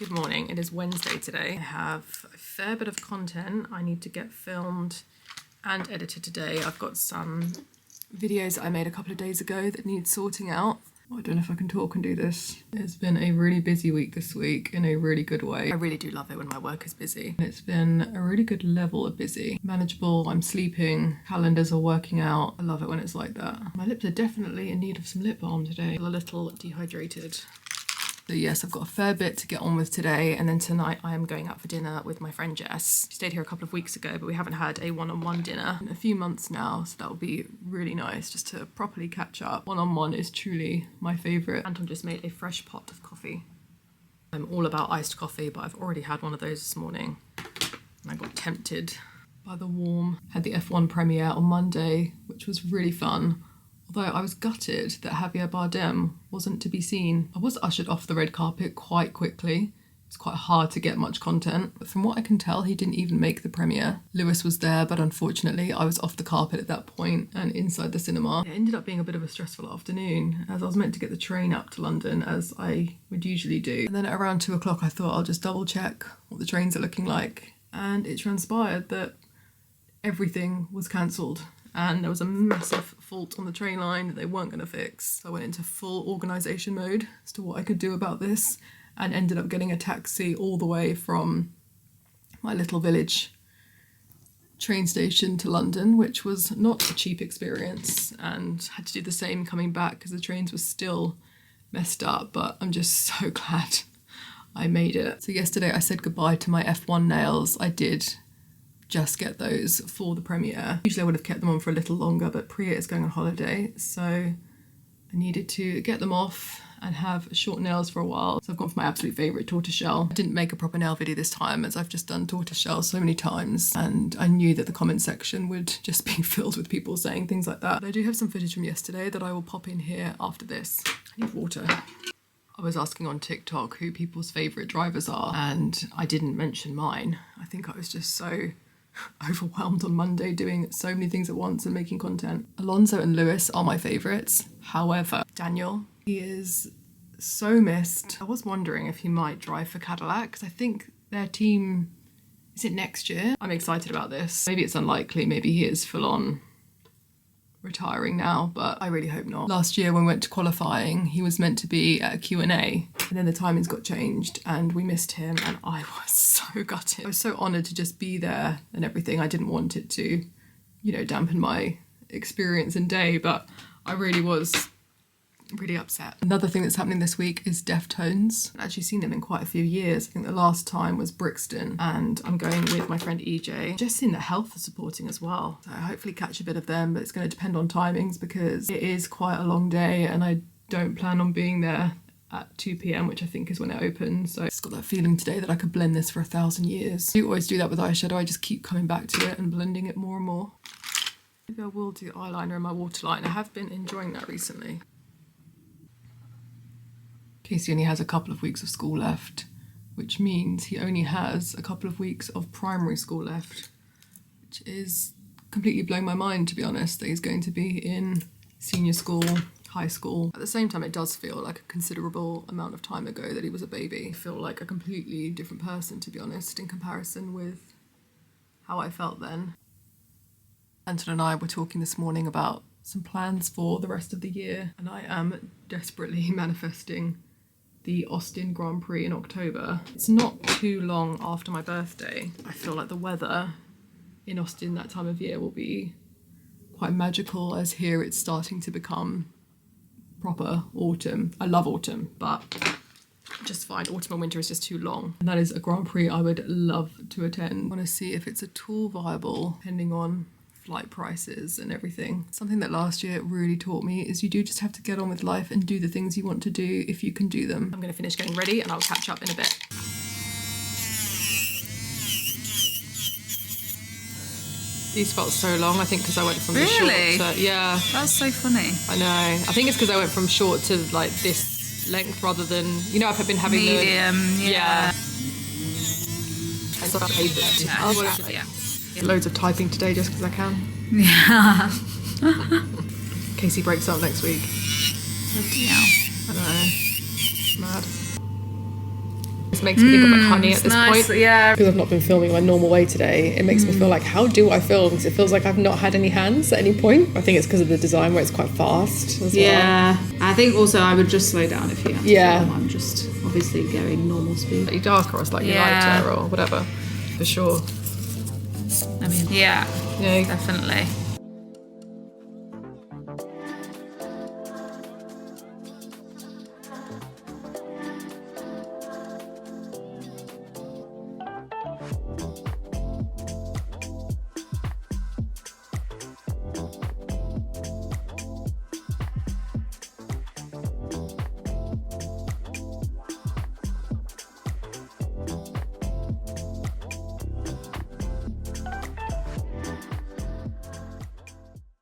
Good morning, it is Wednesday today. I have a fair bit of content I need to get filmed and edited today. I've got some videos I made a couple of days ago that need sorting out. I don't know if I can talk and do this. It's been a really busy week this week in a really good way. I really do love it when my work is busy. It's been a really good level of busy. Manageable, I'm sleeping, calendars are working out. I love it when it's like that. My lips are definitely in need of some lip balm today. I feel a little dehydrated. So yes, I've got a fair bit to get on with today, and then tonight I am going out for dinner with my friend Jess. She stayed here a couple of weeks ago, but we haven't had a one-on-one dinner in a few months now, so that will be really nice just to properly catch up. One-on-one is truly my favourite. Anton just made a fresh pot of coffee. I'm all about iced coffee, but I've already had one of those this morning, and I got tempted by the warm. Had the F1 premiere on Monday, which was really fun. Although I was gutted that Javier Bardem wasn't to be seen. I was ushered off the red carpet quite quickly. It's quite hard to get much content. But from what I can tell, he didn't even make the premiere. Lewis was there, but unfortunately I was off the carpet at that point and inside the cinema. It ended up being a bit of a stressful afternoon, as I was meant to get the train up to London as I would usually do. And then at around 2 o'clock I thought I'll just double check what the trains are looking like. And it transpired that everything was cancelled. And there was a massive fault on the train line that they weren't going to fix. So I went into full organisation mode as to what I could do about this, and ended up getting a taxi all the way from my little village train station to London, which was not a cheap experience, and had to do the same coming back because the trains were still messed up. But I'm just so glad I made it. So yesterday I said goodbye to my F1 nails. I did just get those for the premiere. Usually I would have kept them on for a little longer, but Priya is going on holiday, so I needed to get them off and have short nails for a while. So I've gone for my absolute favourite tortoiseshell. I didn't make a proper nail video this time as I've just done tortoiseshell so many times, and I knew that the comment section would just be filled with people saying things like that. But I do have some footage from yesterday that I will pop in here after this. I need water. I was asking on TikTok who people's favourite drivers are, and I didn't mention mine. I think I was just so overwhelmed on Monday doing so many things at once and making content. Alonso and Lewis are my favourites. However, Daniel, he is so missed. I was wondering if he might drive for Cadillac, because I think their team, is it next year? I'm excited about this. Maybe it's unlikely, maybe he is full on retiring now, but I really hope not. Last year when we went to qualifying, he was meant to be at a Q&A, and then the timings got changed and we missed him, and I was so gutted. I was so honoured to just be there and everything. I didn't want it to, you know, dampen my experience and day, but I really was really upset. Another thing that's happening this week is Deftones. I've actually seen them in quite a few years. I think the last time was Brixton, and I'm going with my friend EJ. Just seeing that Health are supporting as well. So I hopefully catch a bit of them, but it's going to depend on timings because it is quite a long day and I don't plan on being there at 2 p.m, which I think is when it opens. So it's got that feeling today that I could blend this for 1,000 years. I do always do that with eyeshadow. I just keep coming back to it and blending it more and more. Maybe I will do eyeliner in my waterline. I have been enjoying that recently. Casey only has a couple of weeks of school left, which means he only has a couple of weeks of primary school left, which is completely blowing my mind, to be honest, that he's going to be in senior school, high school. At the same time, it does feel like a considerable amount of time ago that he was a baby. I feel like a completely different person, to be honest, in comparison with how I felt then. Anton and I were talking this morning about some plans for the rest of the year, and I am desperately manifesting the Austin Grand Prix in October. It's not too long after my birthday. I feel like the weather in Austin that time of year will be quite magical, as here it's starting to become proper autumn. I love autumn, but I just find autumn and winter is just too long. And that is a Grand Prix I would love to attend. I want to see if it's at all viable, depending on flight prices and everything. Something that last year really taught me is you do just have to get on with life and do the things you want to do if you can do them. I'm going to finish getting ready and I'll catch up in a bit. These felt so long, I think, because I went from the short to... Yeah. That's so funny. I know. I think it's because I went from short to like this length rather than, you know, I've been having medium, yeah. I sort of hate it. Yeah. Loads of typing today just because I can. Yeah. Casey breaks up next week. Yeah. I know. Mad. almost makes me think of like honey at this nice, point. yeah. Because I've not been filming my normal way today, it makes me feel like, how do I film? Because it feels like I've not had any hands at any point. I think it's because of the design where it's quite fast as well. Yeah, I think also I would just slow down if you have to film. I'm just obviously going normal speed. Slightly darker or slightly lighter or whatever, for sure. I mean, yeah, definitely.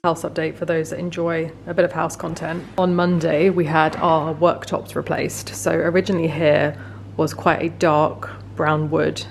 House update for those that enjoy a bit of house content. On Monday we had our worktops replaced. So originally here was quite a dark brown wood,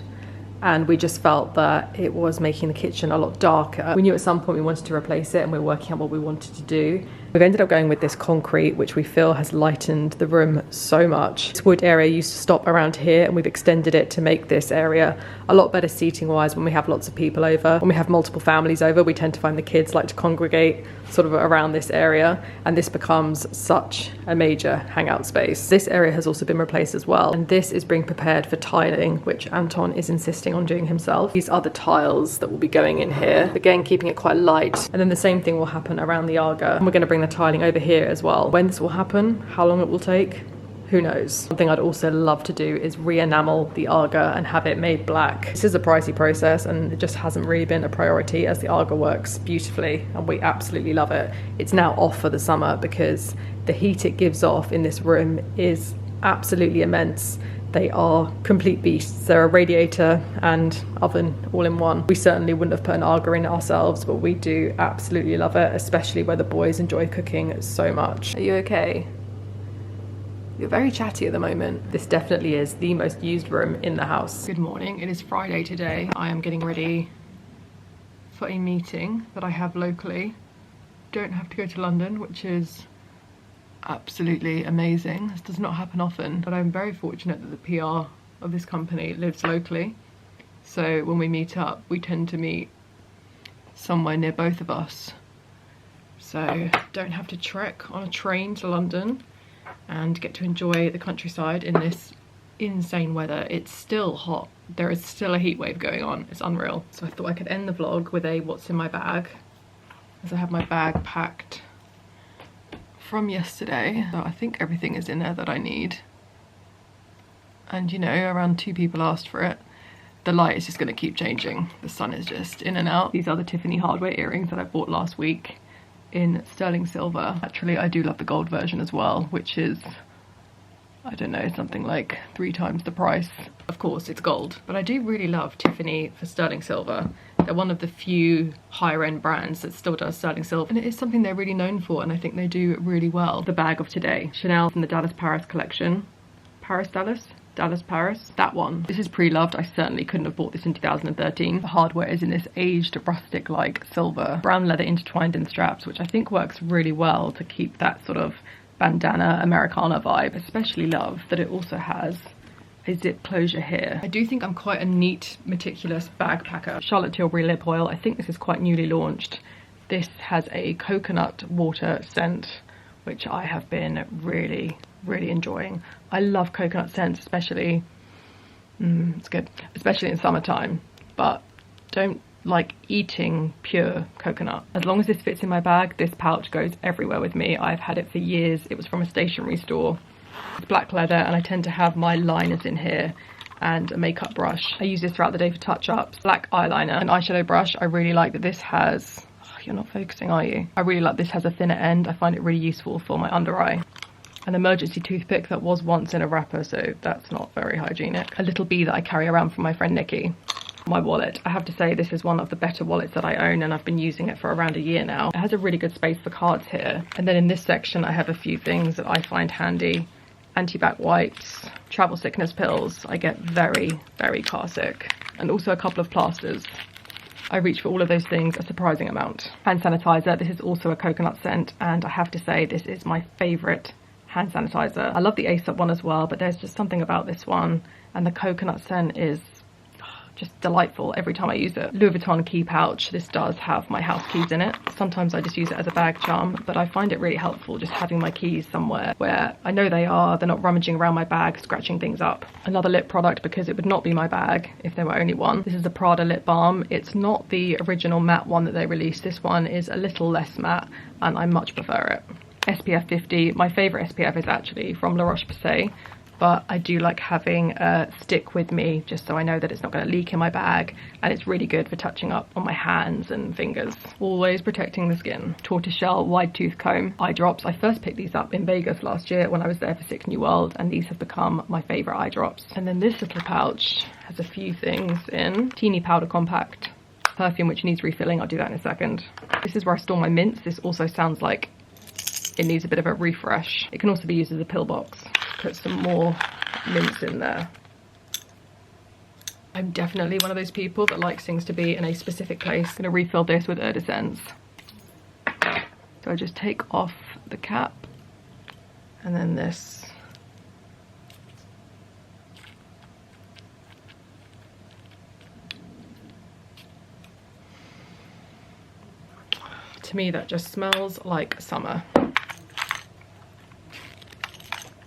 and we just felt that it was making the kitchen a lot darker. We knew at some point we wanted to replace it, and we were working out what we wanted to do. We've ended up going with this concrete, which we feel has lightened the room so much. This wood area used to stop around here, and we've extended it to make this area a lot better seating wise when we have lots of people over. When we have multiple families over, we tend to find the kids like to congregate sort of around this area, and this becomes such a major hangout space. This area has also been replaced as well, and this is being prepared for tiling, which Anton is insisting on doing himself. These are the tiles that will be going in here, again keeping it quite light, and then the same thing will happen around the Aga, and we're going to bring the tiling over here as well. When this will happen, how long it will take, who knows. Something I'd also love to do is re-enamel the Aga and have it made black. This is a pricey process, and it just hasn't really been a priority, as the Aga works beautifully and we absolutely love it. It's now off for the summer because the heat it gives off in this room is absolutely immense. They are complete beasts. They're a radiator and oven all in one. We certainly wouldn't have put an Aga in ourselves, but we do absolutely love it, especially where the boys enjoy cooking so much. Are you okay? You're very chatty at the moment. This definitely is the most used room in the house. Good morning, it is Friday today. I am getting ready for a meeting that I have locally. Don't have to go to London, which is absolutely amazing. This does not happen often, but I'm very fortunate that the PR of this company lives locally. So when we meet up, we tend to meet somewhere near both of us. So don't have to trek on a train to London and get to enjoy the countryside in this insane weather. It's still hot. There is still a heat wave going on. It's unreal. So I thought I could end the vlog with a what's in my bag, as I have my bag packed from yesterday. So I think everything is in there that I need. And you know, around 2 people asked for it. The light is just going to keep changing. The sun is just in and out. These are the Tiffany hardware earrings that I bought last week in sterling silver. Actually, I do love the gold version as well, which is, I don't know, something like 3 times the price. Of course, it's gold, but I do really love Tiffany for sterling silver. They're one of the few higher end brands that still does sterling silver, and it is something they're really known for, and I think they do really well. The bag of today, Chanel from the Dallas Paris collection. Dallas Paris, that one. This is pre-loved. I certainly couldn't have bought this in 2013. The hardware is in this aged rustic like silver, brown leather intertwined in straps, which I think works really well to keep that sort of bandana Americana vibe. Especially love that it also has a zip closure here. I do think I'm quite a neat, meticulous bag packer. Charlotte Tilbury lip oil. I think this is quite newly launched. This has a coconut water scent, which I have been really enjoying. I love coconut scents, especially, it's good, especially in summertime, but don't like eating pure coconut. As long as this fits in my bag, this pouch goes everywhere with me. I've had it for years. It was from a stationery store. It's black leather, and I tend to have my liners in here and a makeup brush. I use this throughout the day for touch-ups. Black eyeliner, an eyeshadow brush. I really like that this has, you're not focusing, are you? I really like this has a thinner end. I find it really useful for my under eye. An emergency toothpick that was once in a wrapper, so that's not very hygienic. A little bee that I carry around from my friend Nikki. My wallet. I have to say this is one of the better wallets that I own, and I've been using it for around a year now. It has a really good space for cards here. And then in this section I have a few things that I find handy. Anti-back wipes, travel sickness pills. I get very car sick. And also a couple of plasters. I reach for all of those things a surprising amount. Hand sanitizer. This is also a coconut scent, and I have to say this is my favourite hand sanitizer. I love the Aesop one as well, but there's just something about this one, and the coconut scent is just delightful every time I use it. Louis Vuitton key pouch. This does have my house keys in it. Sometimes I just use it as a bag charm, but I find it really helpful just having my keys somewhere where I know they are. They're not rummaging around my bag, scratching things up. Another lip product, because it would not be my bag if there were only one. This is the Prada lip balm. It's not the original matte one that they released. This one is a little less matte, and I much prefer it. SPF 50. My favorite SPF is actually from La Roche-Posay, but I do like having a stick with me just so I know that it's not going to leak in my bag, and it's really good for touching up on my hands and fingers. Always protecting the skin. Tortoiseshell wide tooth comb eye drops. I first picked these up in Vegas last year when I was there for 6 New World, and these have become my favourite eye drops. And then this little pouch has a few things in. Teeny powder compact, perfume which needs refilling. I'll do that in a second. This is where I store my mints. This also sounds like it needs a bit of a refresh. It can also be used as a pill box. Put some more mints in there. I'm definitely one of those people that likes things to be in a specific place. I'm gonna refill this with Iridescence. So I just take off the cap, and then this. To me, that just smells like summer.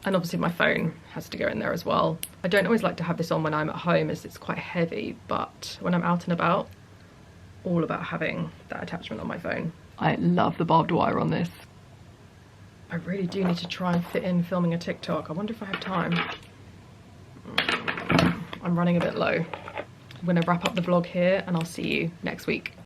And obviously my phone has to go in there as well. I don't always like to have this on when I'm at home as it's quite heavy, but when I'm out and about, all about having that attachment on my phone. I love the barbed wire on this. I really do need to try and fit in filming a TikTok. I wonder if I have time. I'm running a bit low. I'm gonna wrap up the vlog here, and I'll see you next week.